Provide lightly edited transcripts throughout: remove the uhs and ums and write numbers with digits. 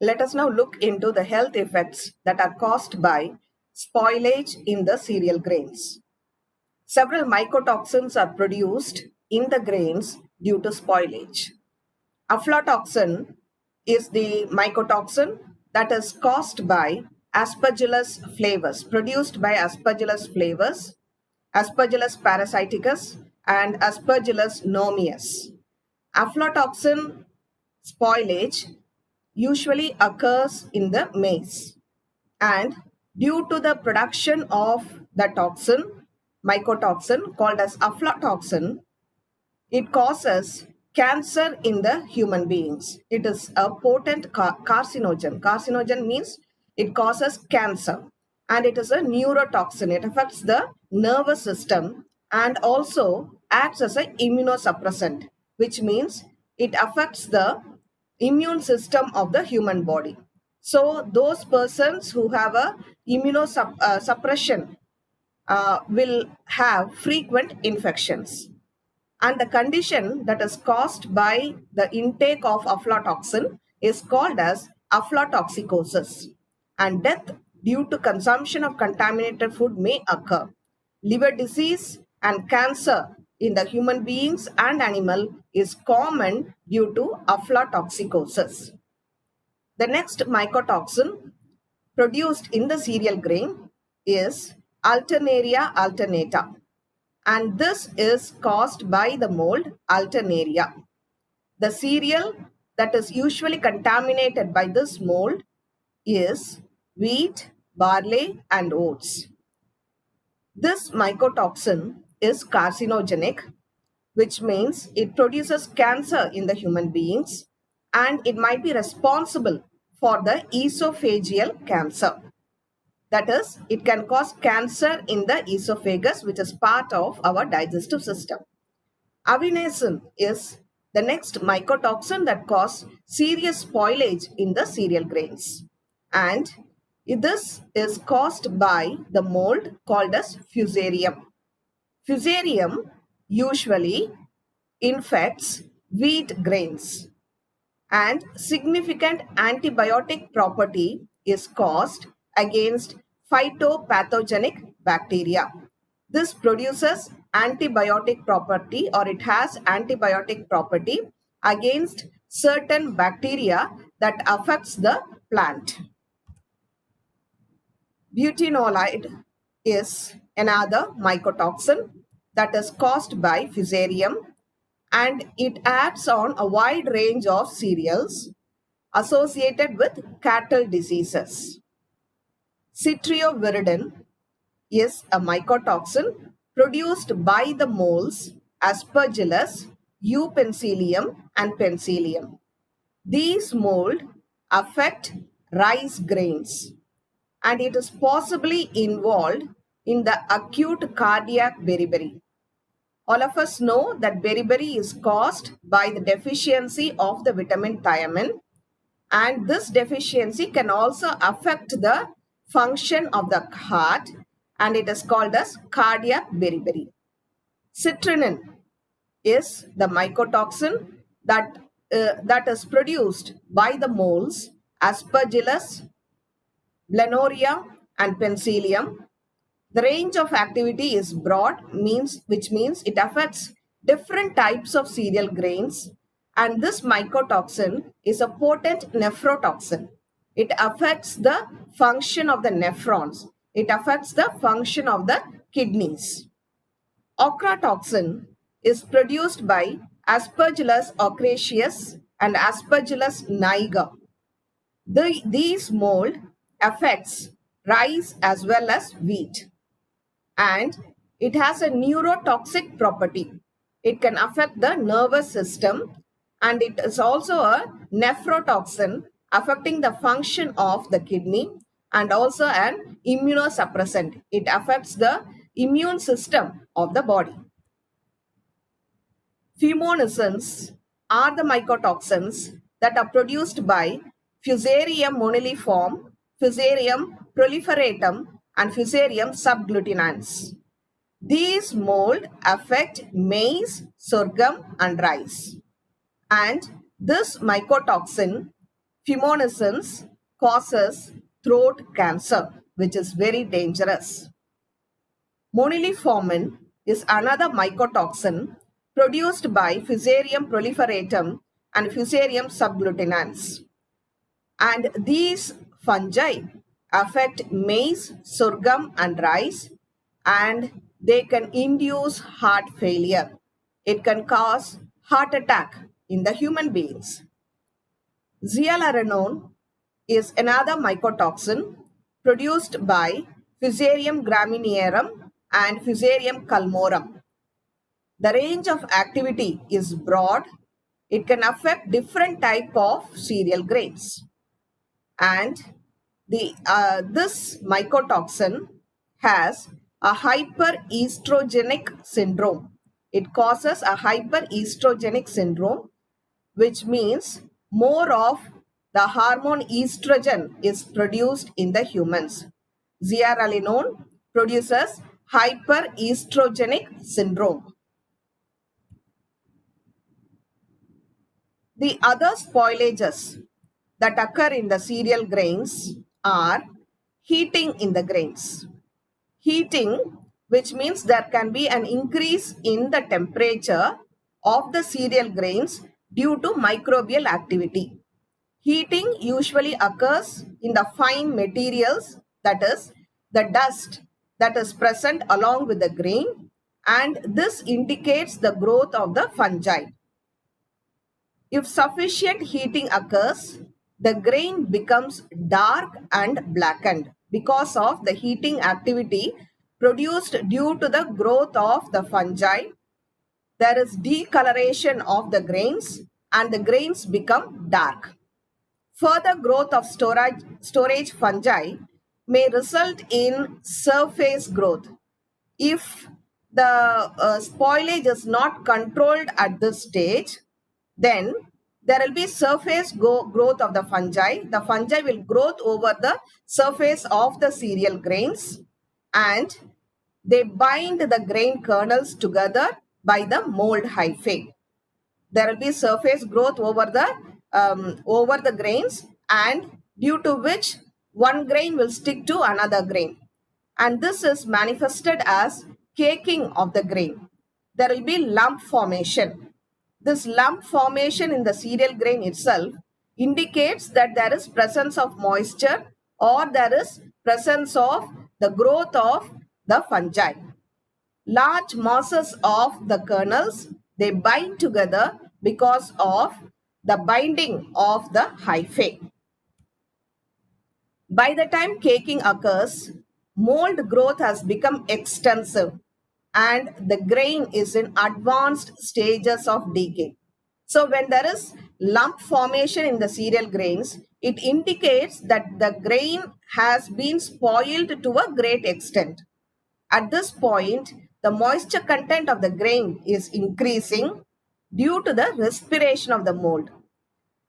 Let us now look into the health effects that are caused by spoilage in the cereal grains. Several mycotoxins are produced in the grains due to spoilage. Aflatoxin is the mycotoxin that is caused by Aspergillus flavus, produced by Aspergillus flavus, Aspergillus parasiticus, and Aspergillus nomeus. Aflatoxin spoilage usually occurs in the maize, and due to the production of the toxin, mycotoxin called as aflatoxin, it causes cancer in the human beings. It is a potent carcinogen. Carcinogen means it causes cancer, and it is a neurotoxin. It affects the nervous system and also acts as an immunosuppressant, which means it affects the immune system of the human body. So those persons who have a immunosuppression will have frequent infections. And the condition that is caused by the intake of aflatoxin is called as aflatoxicosis. And death due to consumption of contaminated food may occur. Liver disease and cancer in the human beings and animal is common due to aflatoxicosis. The next mycotoxin produced in the cereal grain is Alternaria alternata, and this is caused by the mold Alternaria. The cereal that is usually contaminated by this mold is wheat, barley, and oats. This mycotoxin is carcinogenic, which means it produces cancer in the human beings, and it might be responsible for the esophageal cancer. That is, it can cause cancer in the esophagus, which is part of our digestive system. Avinesin is the next mycotoxin that causes serious spoilage in the cereal grains. And this is caused by the mold called as Fusarium. Fusarium usually infects wheat grains, and significant antibiotic property is caused against phytopathogenic bacteria. This produces antibiotic property, or it has antibiotic property against certain bacteria that affects the plant. Butenolide is another mycotoxin that is caused by Fusarium, and it acts on a wide range of cereals associated with cattle diseases. Citrioviridin is a mycotoxin produced by the moles Aspergillus, U. penicillium, and Penicillium. These mold affect rice grains, and it is possibly involved in the acute cardiac beriberi. All of us know that beriberi is caused by the deficiency of the vitamin thiamine, and this deficiency can also affect the function of the heart, and it is called as cardiac beriberi. Citrinin is the mycotoxin that is produced by the moles Aspergillus, Blenoria, and Penicillium. The range of activity is broad, which means it affects different types of cereal grains, and this mycotoxin is a potent nephrotoxin. It affects the function of the nephrons. It affects the function of the kidneys. Ochratoxin is produced by Aspergillus ochraceus and Aspergillus niger. These mold affects rice as well as wheat, and it has a neurotoxic property. It can affect the nervous system, and it is also a nephrotoxin affecting the function of the kidney, and also an immunosuppressant. It affects the immune system of the body. Fumonisins are the mycotoxins that are produced by Fusarium moniliform, Fusarium proliferatum, and Fusarium subglutinans. These mold affect maize, sorghum, and rice. And this mycotoxin, Fumonisin causes throat cancer, which is very dangerous. Moniliformin is another mycotoxin produced by Fusarium proliferatum and Fusarium subglutinans. And these fungi affect maize, sorghum, and rice, and they can induce heart failure. It can cause heart attack in the human beings. Zearalenone is another mycotoxin produced by Fusarium graminearum and Fusarium culmorum. The range of activity is broad. It can affect different type of cereal grains. And this mycotoxin has a hyperestrogenic syndrome. It causes a hyperestrogenic syndrome, which means more of the hormone estrogen is produced in the humans. Zearalenone produces hyperestrogenic syndrome. The other spoilages that occur in the cereal grains are heating in the grains. Heating, which means there can be an increase in the temperature of the cereal grains due to microbial activity. Heating usually occurs in the fine materials, that is, the dust that is present along with the grain, and this indicates the growth of the fungi. If sufficient heating occurs, the grain becomes dark and blackened because of the heating activity produced due to the growth of the fungi. There is decoloration of the grains and the grains become dark. Further growth of storage fungi may result in surface growth. If the spoilage is not controlled at this stage, then there will be surface growth of the fungi. The fungi will grow over the surface of the cereal grains, and they bind the grain kernels together by the mold hyphae. There will be surface growth over the grains, and due to which one grain will stick to another grain, and this is manifested as caking of the grain. There will be lump formation. This lump formation in the cereal grain itself indicates that there is presence of moisture or there is presence of the growth of the fungi. Large masses of the kernels, they bind together because of the binding of the hyphae. By the time caking occurs, mold growth has become extensive and the grain is in advanced stages of decay. So when there is lump formation in the cereal grains, it indicates that the grain has been spoiled to a great extent. At this point, the moisture content of the grain is increasing due to the respiration of the mold.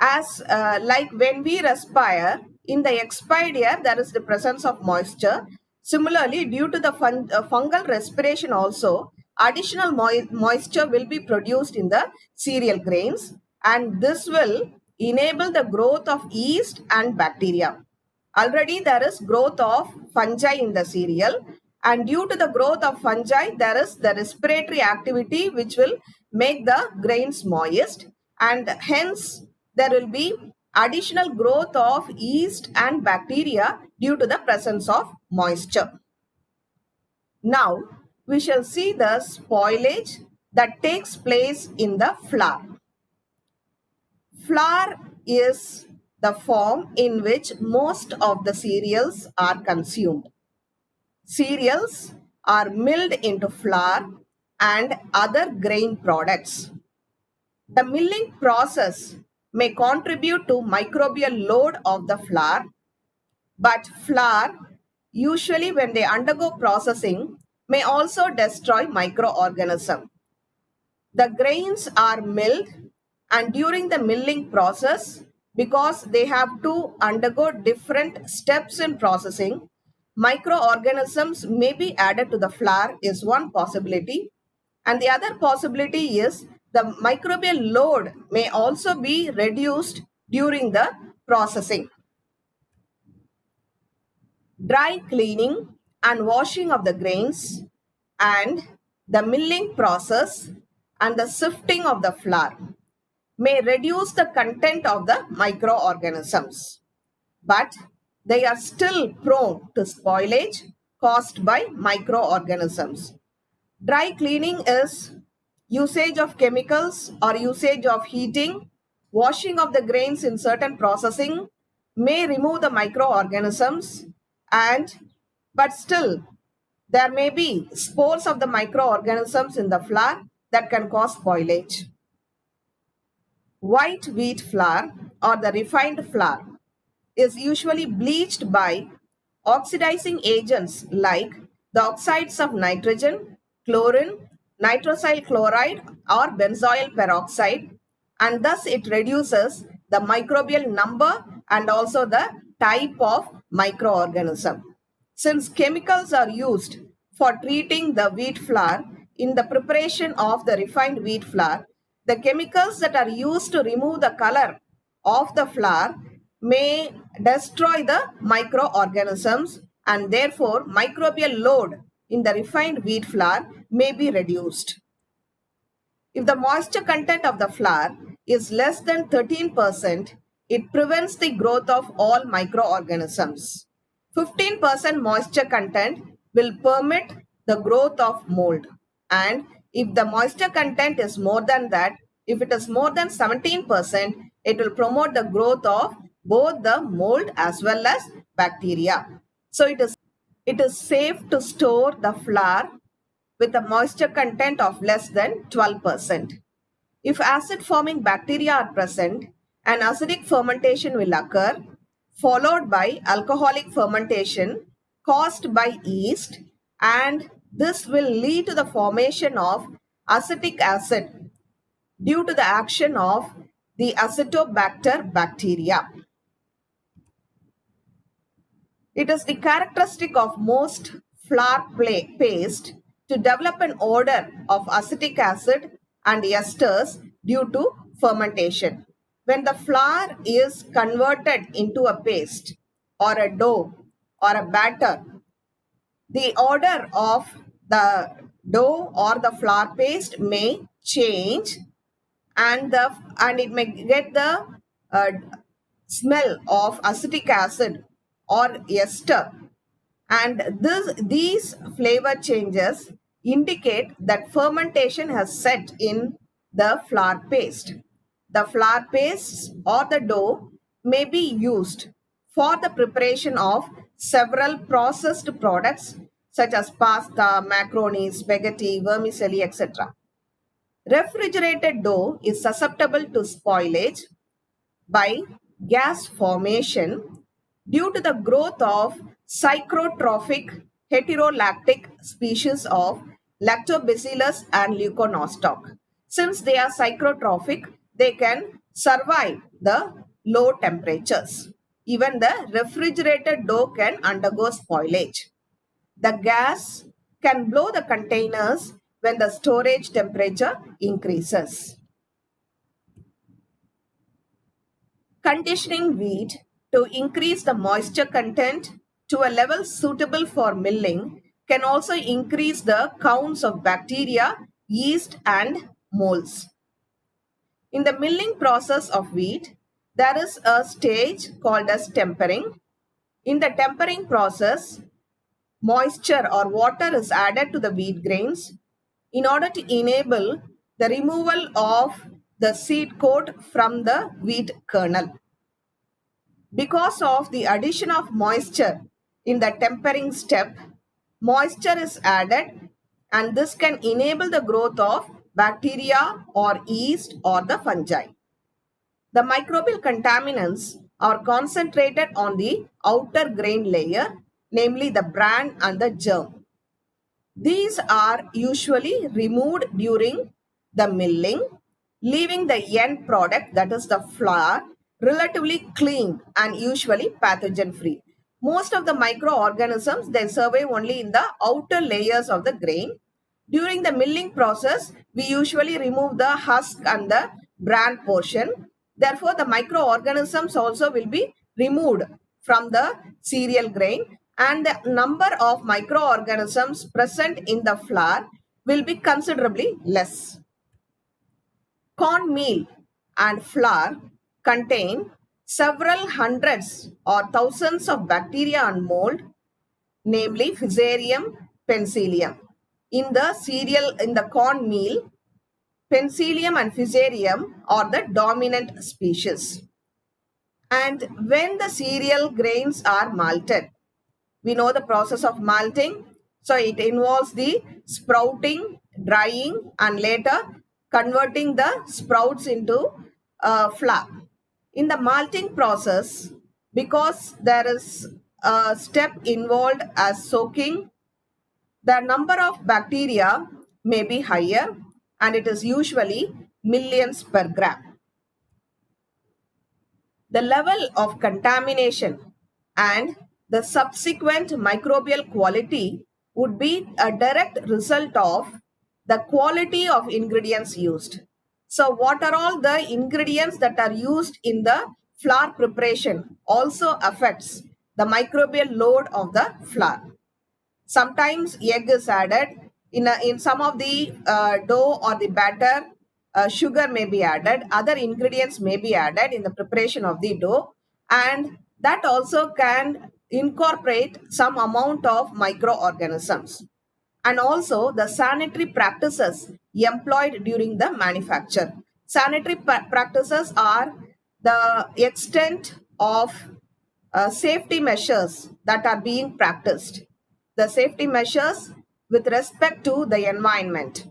As like when we respire, in the expired air, there is the presence of moisture. Similarly, due to the fungal respiration also, additional moisture will be produced in the cereal grains, and this will enable the growth of yeast and bacteria. Already there is growth of fungi in the cereal, and due to the growth of fungi, there is the respiratory activity which will make the grains moist, and hence there will be additional growth of yeast and bacteria due to the presence of moisture. Now, we shall see the spoilage that takes place in the flour. Flour is the form in which most of the cereals are consumed. Cereals are milled into flour and other grain products. The milling process may contribute to microbial load of the flour, but flour, usually when they undergo processing, may also destroy microorganisms. The grains are milled, and during the milling process, because they have to undergo different steps in processing, microorganisms may be added to the flour is one possibility. And the other possibility is the microbial load may also be reduced during the processing. Dry cleaning and washing of the grains and the milling process and the sifting of the flour may reduce the content of the microorganisms, but they are still prone to spoilage caused by microorganisms. Dry cleaning is usage of chemicals or usage of heating, washing of the grains in certain processing may remove the microorganisms, and but still there may be spores of the microorganisms in the flour that can cause spoilage. White wheat flour or the refined flour is usually bleached by oxidizing agents like the oxides of nitrogen, chlorine, nitrosyl chloride or benzoyl peroxide, and thus it reduces the microbial number and also the type of microorganism. Since chemicals are used for treating the wheat flour in the preparation of the refined wheat flour, the chemicals that are used to remove the color of the flour may destroy the microorganisms, and therefore microbial load in the refined wheat flour may be reduced. If the moisture content of the flour is less than 13%, it prevents the growth of all microorganisms. 15% moisture content will permit the growth of mold, and if the moisture content is more than that, if it is more than 17%, it will promote the growth of both the mold as well as bacteria. So it is safe to store the flour with a moisture content of less than 12%. If acid forming bacteria are present, an acidic fermentation will occur, followed by alcoholic fermentation caused by yeast, and this will lead to the formation of acetic acid due to the action of the Acetobacter bacteria. It is the characteristic of most flour paste to develop an odor of acetic acid and esters due to fermentation. When the flour is converted into a paste or a dough or a batter, the odor of the dough or the flour paste may change, and it may get the uh, smell of acetic acid or ester, and these flavor changes indicate that fermentation has set in the flour paste. The flour paste or the dough may be used for the preparation of several processed products such as pasta, macaroni, spaghetti, vermicelli, etc. Refrigerated dough is susceptible to spoilage by gas formation due to the growth of psychrotrophic heterolactic species of Lactobacillus and Leuconostoc. Since they are psychrotrophic, they can survive the low temperatures. Even the refrigerated dough can undergo spoilage. The gas can blow the containers when the storage temperature increases. Conditioning wheat to increase the moisture content to a level suitable for milling can also increase the counts of bacteria, yeast, and molds. In the milling process of wheat, there is a stage called as tempering. In the tempering process, moisture or water is added to the wheat grains in order to enable the removal of the seed coat from the wheat kernel. Because of the addition of moisture in the tempering step, moisture is added, and this can enable the growth of bacteria or yeast or the fungi. The microbial contaminants are concentrated on the outer grain layer, namely the bran and the germ. These are usually removed during the milling, leaving the end product, that is the flour, relatively clean and usually pathogen free. Most of the microorganisms, they survive only in the outer layers of the grain. During the milling process, we usually remove the husk and the bran portion. Therefore, the microorganisms also will be removed from the cereal grain, and the number of microorganisms present in the flour will be considerably less. Corn meal and flour contain several hundreds or thousands of bacteria and mold, namely Fusarium penicillium. In the corn meal, Penicillium and Fusarium are the dominant species. And when the cereal grains are malted, we know the process of malting. So it involves the sprouting, drying, and later converting the sprouts into flour. In the malting process, because there is a step involved as soaking, the number of bacteria may be higher, and it is usually millions per gram. The level of contamination and the subsequent microbial quality would be a direct result of the quality of ingredients used. So what are all the ingredients that are used in the flour preparation also affects the microbial load of the flour. Sometimes egg is added. In some of the dough or the batter, sugar may be added. Other ingredients may be added in the preparation of the dough. And that also can incorporate some amount of microorganisms. And also the sanitary practices employed during the manufacture. Sanitary practices are the extent of safety measures that are being practiced. The safety measures with respect to the environment,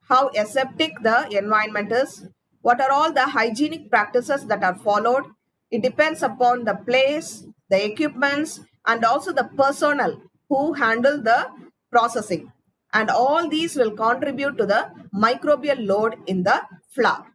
how aseptic the environment is, what are all the hygienic practices that are followed. It depends upon the place, the equipments, and also the personnel who handle the processing. And all these will contribute to the microbial load in the flour.